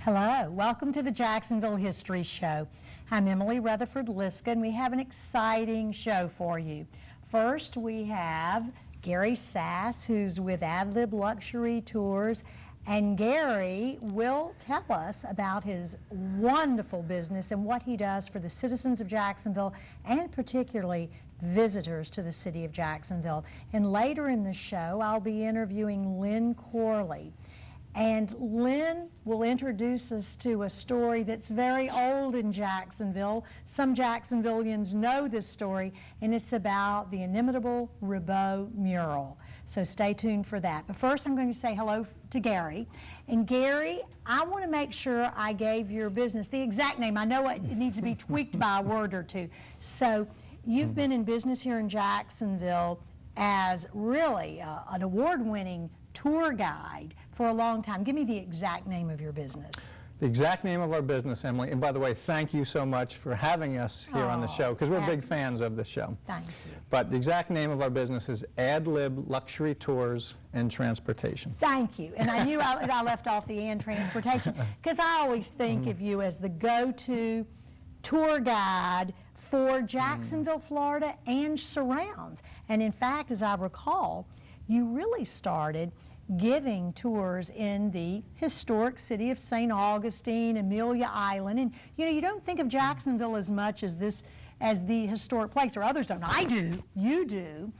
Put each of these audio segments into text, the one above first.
Hello, welcome to the Jacksonville History Show. I'm Emily Retherford Lisska, and we have an exciting show for you. First, we have Gary Sass, who's with Adlib Tours, and Gary will tell us about his wonderful business and what he does for the citizens of Jacksonville, and particularly visitors to the city of Jacksonville. And later in the show, I'll be interviewing Lynn Corley. And Lynn will introduce us to a story that's very old in Jacksonville. Some Jacksonvillians know this story, and it's about the inimitable Ribaud mural. So stay tuned for that. But first, I'm going to say hello to Gary. And Gary, I want to make sure I gave your business the exact name. I know it needs to be tweaked by a word or two. So you've been in business here in Jacksonville as really an award-winning tour guide for a long time. Give me the exact name of your business. The exact name of our business, Emily, and by the way, thank you so much for having us here on the show, because we're big fans of the show. Thank you. But the exact name of our business is Adlib Luxury Tours and Transportation. Thank you. And I knew I left off the and transportation, because I always think of you as the go-to tour guide for Jacksonville, Florida, and surrounds. And in fact, as I recall, you really started giving tours in the historic city of St. Augustine, Amelia Island. And you know, you don't think of Jacksonville as much as the historic place, or others don't. I do, you do.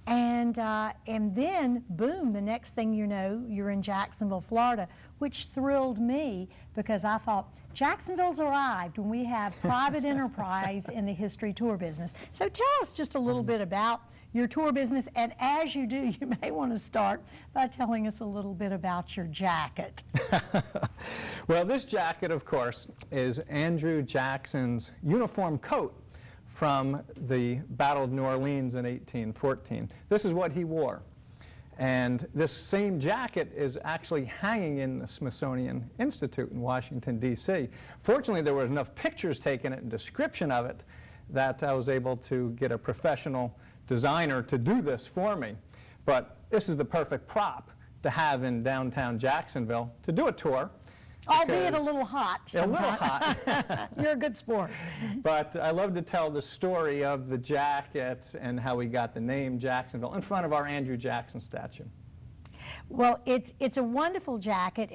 And then, boom, the next thing you know, you're in Jacksonville, Florida, which thrilled me, because I thought, Jacksonville's arrived when we have private enterprise in the history tour business. So tell us just a little bit about your tour business, and as you do, you may want to start by telling us a little bit about your jacket. Well, this jacket, of course, is Andrew Jackson's uniform coat from the Battle of New Orleans in 1814. This is what he wore. And this same jacket is actually hanging in the Smithsonian Institute in Washington, D.C. Fortunately, there was enough pictures taken and description of it that I was able to get a professional designer to do this for me. But this is the perfect prop to have in downtown Jacksonville to do a tour. Albeit a little hot sometimes. A little hot. You're a good sport. But I love to tell the story of the jacket and how we got the name Jacksonville in front of our Andrew Jackson statue. Well, it's a wonderful jacket,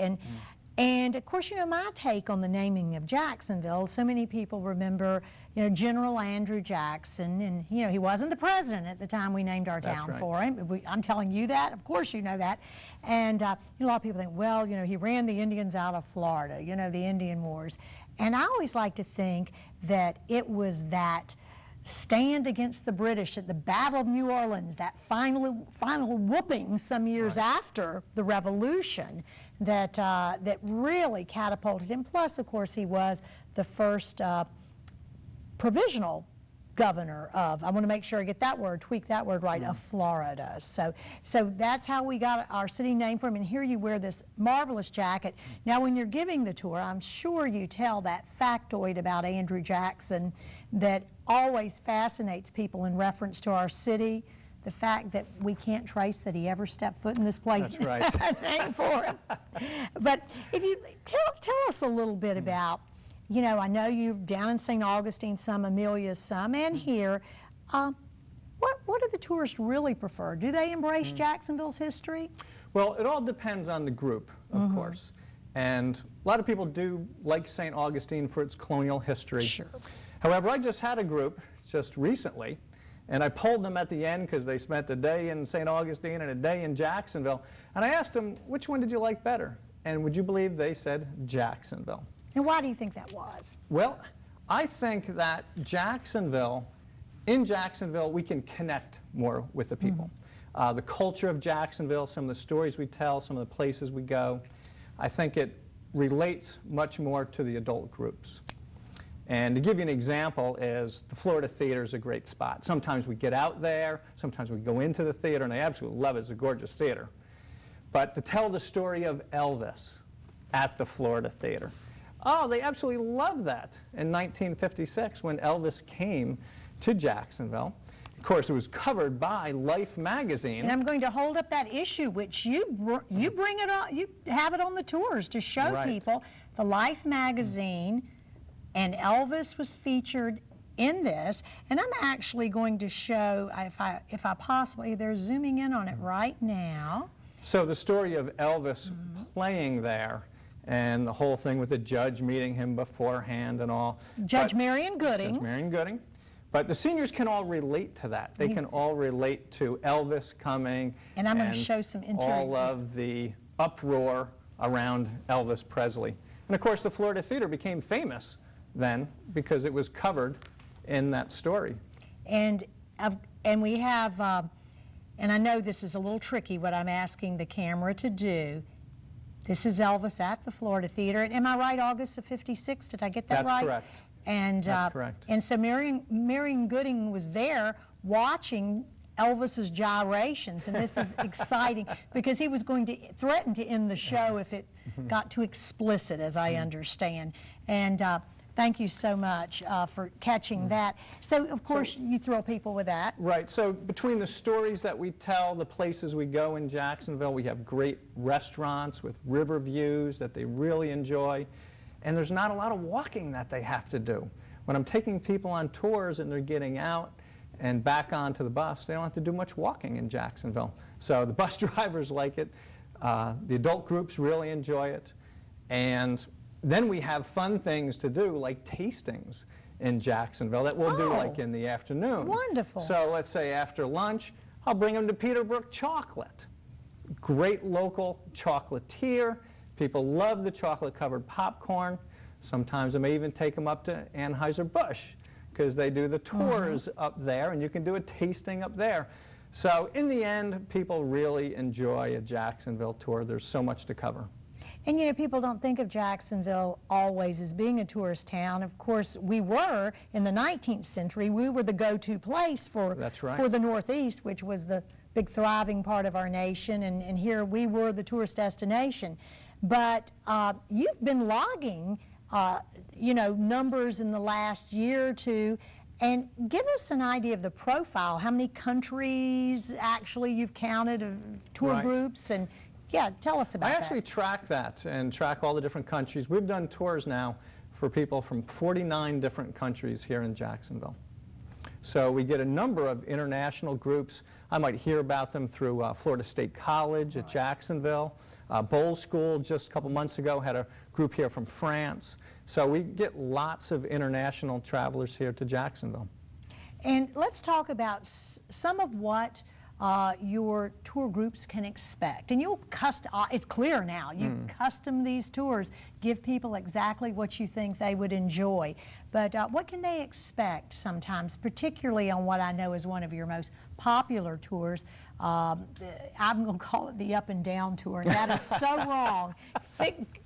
and of course, you know, my take on the naming of Jacksonville, so many people remember, you know, General Andrew Jackson, and, you know, he wasn't the president at the time we named our town for him. I'm telling you that. Of course you know that. And you know, a lot of people think, well, you know, he ran the Indians out of Florida, you know, the Indian Wars. And I always like to think that it was that stand against the British at the Battle of New Orleans, that final whooping some years after the Revolution, that really catapulted him. Plus, of course, he was the first provisional governor of, I want to make sure I get that word, tweak that word right, of Florida. So that's how we got our city name for him. And here you wear this marvelous jacket. Now, when you're giving the tour, I'm sure you tell that factoid about Andrew Jackson that always fascinates people in reference to our city. The fact that we can't trace that he ever stepped foot in this place. That's right. Name for him. But if you tell us a little bit about, you know, I know you're down in St. Augustine some, Amelia some, and here. What do the tourists really prefer? Do they embrace Jacksonville's history? Well, it all depends on the group, of course. And a lot of people do like St. Augustine for its colonial history. Sure. However, I just had a group just recently, and I polled them at the end because they spent a day in St. Augustine and a day in Jacksonville. And I asked them, which one did you like better? And would you believe they said Jacksonville? And why do you think that was? Well, I think that in Jacksonville, we can connect more with the people. The culture of Jacksonville, some of the stories we tell, some of the places we go, I think it relates much more to the adult groups. And to give you an example is the Florida Theater is a great spot. Sometimes we get out there, sometimes we go into the theater, and I absolutely love it. It's a gorgeous theater. But to tell the story of Elvis at the Florida Theater, oh, they absolutely love that in 1956 when Elvis came to Jacksonville. Of course, it was covered by Life magazine. And I'm going to hold up that issue, which you bring it on, you have it on the tours to show Right. people the Life magazine, and Elvis was featured in this. And I'm actually going to show, if I possibly, they're zooming in on it right now. So the story of Elvis playing there, and the whole thing with the judge meeting him beforehand and all. Judge Marion Gooding. Judge Marion Gooding. But the seniors can all relate to that. They can all relate to Elvis coming. And I'm going to show some all of the uproar around Elvis Presley. And of course, the Florida Theater became famous then because it was covered in that story. And we have, and I know this is a little tricky what I'm asking the camera to do. This is Elvis at the Florida Theater. Am I right, August of '56? Did I get that right? That's correct. And, That's correct. And so Marion Gooding was there watching Elvis's gyrations, and this is exciting because he was going to threaten to end the show if it got too explicit, as I understand. And thank you so much for catching that. So, of course, you thrill people with that. Right. So between the stories that we tell, the places we go in Jacksonville, we have great restaurants with river views that they really enjoy. And there's not a lot of walking that they have to do. When I'm taking people on tours and they're getting out and back onto the bus, they don't have to do much walking in Jacksonville. So the bus drivers like it. The adult groups really enjoy it. And then we have fun things to do, like tastings in Jacksonville that we'll do like in the afternoon. Wonderful. So let's say after lunch, I'll bring them to Peterbrook Chocolate. Great local chocolatier. People love the chocolate-covered popcorn. Sometimes I may even take them up to Anheuser-Busch because they do the tours up there, and you can do a tasting up there. So in the end, people really enjoy a Jacksonville tour. There's so much to cover. And you know, people don't think of Jacksonville always as being a tourist town. Of course, we were in the 19th century. We were the go-to place for the Northeast, which was the big thriving part of our nation, and here we were the tourist destination. But you've been logging, you know, numbers in the last year or two, and give us an idea of the profile. How many countries actually you've counted of tour groups, and yeah, tell us about that. I actually track that and track all the different countries. We've done tours now for people from 49 different countries here in Jacksonville. So we get a number of international groups. I might hear about them through Florida State College at Jacksonville. Bowl School just a couple months ago had a group here from France. So we get lots of international travelers here to Jacksonville. And let's talk about some of what your tour groups can expect. And you'll it's clear now, you custom these tours, give people exactly what you think they would enjoy. But what can they expect sometimes, particularly on what I know is one of your most popular tours? I'm going to call it the Up and Down Tour, and that is so wrong.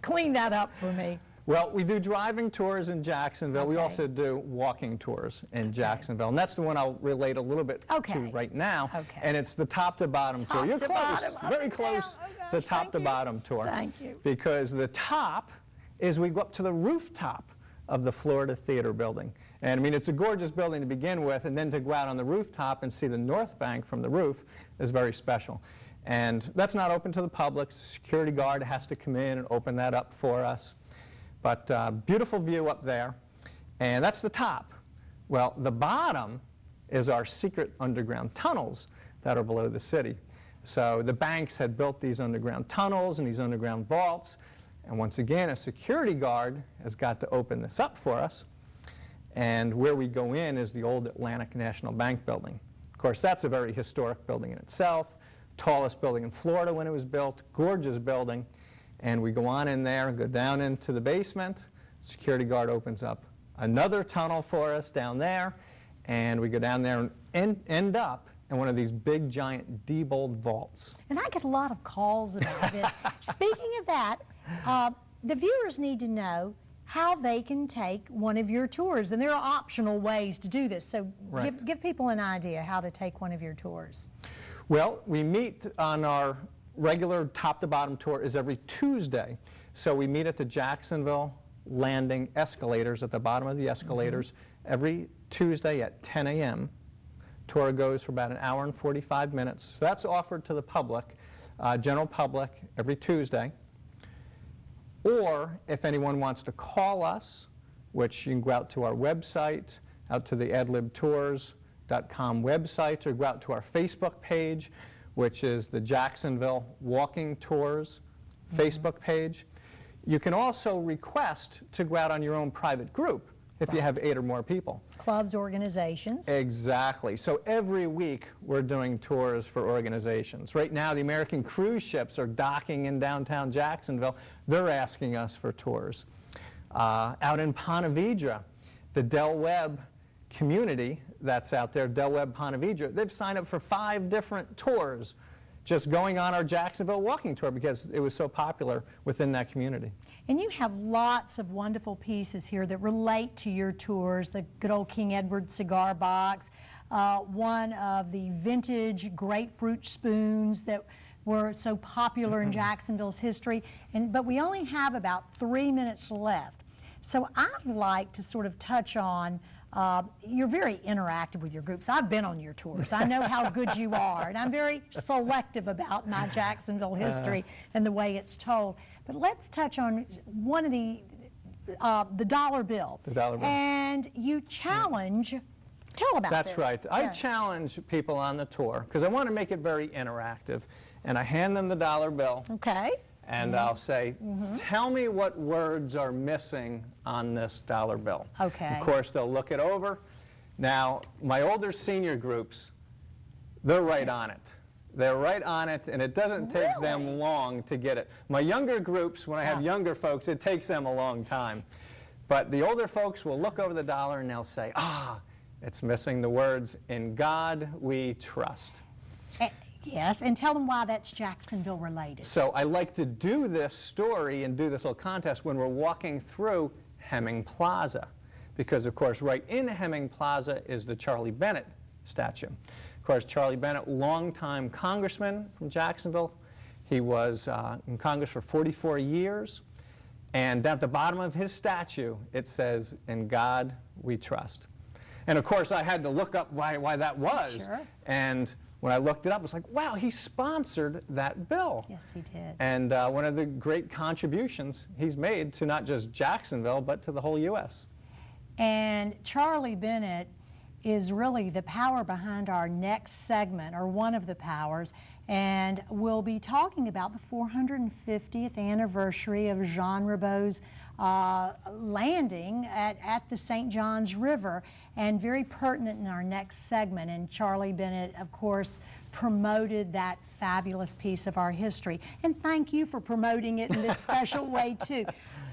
Clean that up for me. Well, we do driving tours in Jacksonville. We also do walking tours in Jacksonville. And that's the one I'll relate a little bit to right now. And it's the top to bottom tour. You're close, very close, the top to bottom tour. Thank you. Because the top is we go up to the rooftop of the Florida Theater building. And I mean, it's a gorgeous building to begin with, and then to go out on the rooftop and see the North Bank from the roof is very special. And that's not open to the public. The security guard has to come in and open that up for us. But beautiful view up there, and that's the top. Well, the bottom is our secret underground tunnels that are below the city. So the banks had built these underground tunnels and these underground vaults, and once again, a security guard has got to open this up for us. And where we go in is the old Atlantic National Bank building. Of course, that's a very historic building in itself, tallest building in Florida when it was built, gorgeous building. And we go on in there and go down into the basement. Security guard opens up another tunnel for us down there, and we go down there and end up in one of these big, giant Diebold vaults. And I get a lot of calls about this. Speaking of that, the viewers need to know how they can take one of your tours, and there are optional ways to do this. So give people an idea how to take one of your tours. Well, we meet on our regular top-to-bottom tour is every Tuesday. So we meet at the Jacksonville Landing escalators, at the bottom of the escalators, every Tuesday at 10 a.m. tour goes for about an hour and 45 minutes. So that's offered to the public, general public, every Tuesday. Or if anyone wants to call us, which you can go out to our website, out to the adlibtours.com website, or go out to our Facebook page, which is the Jacksonville Walking Tours Facebook page. You can also request to go out on your own private group if you have 8 or more people. Clubs, organizations. Exactly. So every week we're doing tours for organizations. Right now the American cruise ships are docking in downtown Jacksonville. They're asking us for tours. Out in Ponte Vedra, the Del Webb community that's out there, Del Webb Ponte Vedra, they've signed up for 5 different tours just going on our Jacksonville walking tour because it was so popular within that community. And you have lots of wonderful pieces here that relate to your tours, the good old King Edward cigar box, one of the vintage grapefruit spoons that were so popular in Jacksonville's history. But we only have about 3 minutes left. So I'd like to sort of touch on, you're very interactive with your groups. I've been on your tours. I know how good you are, and I'm very selective about my Jacksonville history and the way it's told. But let's touch on one of the dollar bill. The dollar bill. And you challenge, tell about this. That's right. I challenge people on the tour because I want to make it very interactive. And I hand them the dollar bill. Okay. And I'll say, tell me what words are missing on this dollar bill. Okay. Of course, they'll look it over. Now, my older senior groups, they're right on it. They're right on it, and it doesn't take them long to get it. My younger groups, when I have younger folks, it takes them a long time. But the older folks will look over the dollar and they'll say, it's missing the words, "In God we trust." Yes, and tell them why that's Jacksonville related. So I like to do this story and do this little contest when we're walking through Hemming Plaza. Because, of course, right in Hemming Plaza is the Charlie Bennett statue. Of course, Charlie Bennett, longtime congressman from Jacksonville. He was in Congress for 44 years. And down at the bottom of his statue, it says, "In God we trust." And, of course, I had to look up why that was. Sure. And when I looked it up, I was like, wow, he sponsored that bill. Yes, he did. And one of the great contributions he's made to not just Jacksonville, but to the whole U.S. And Charlie Bennett is really the power behind our next segment, or one of the powers. And we'll be talking about the 450th anniversary of Jean Ribault's landing at the St. Johns River, and very pertinent in our next segment. And Charlie Bennett, of course, promoted that fabulous piece of our history. And thank you for promoting it in this special way, too.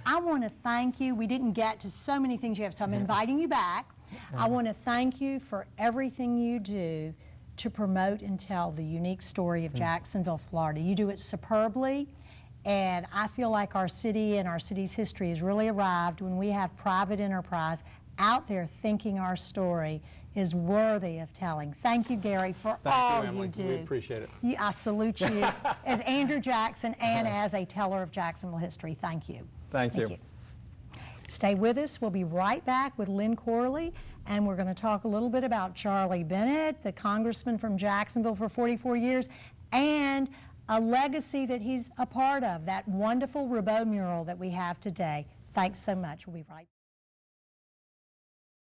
I want to thank you. We didn't get to so many things you have, so I'm inviting you back. I want to thank you for everything you do to promote and tell the unique story of Jacksonville, Florida. You do it superbly, and I feel like our city and our city's history has really arrived when we have private enterprise out there thinking our story is worthy of telling. Thank you, Gary, for all you do. We appreciate it. I salute you as Andrew Jackson and as a teller of Jacksonville history. Thank you. Thank you. Stay with us. We'll be right back with Lynn Corley, and we're going to talk a little bit about Charlie Bennett, the congressman from Jacksonville for 44 years, and a legacy that he's a part of, that wonderful Ribault mural that we have today. Thanks so much. We'll be right back.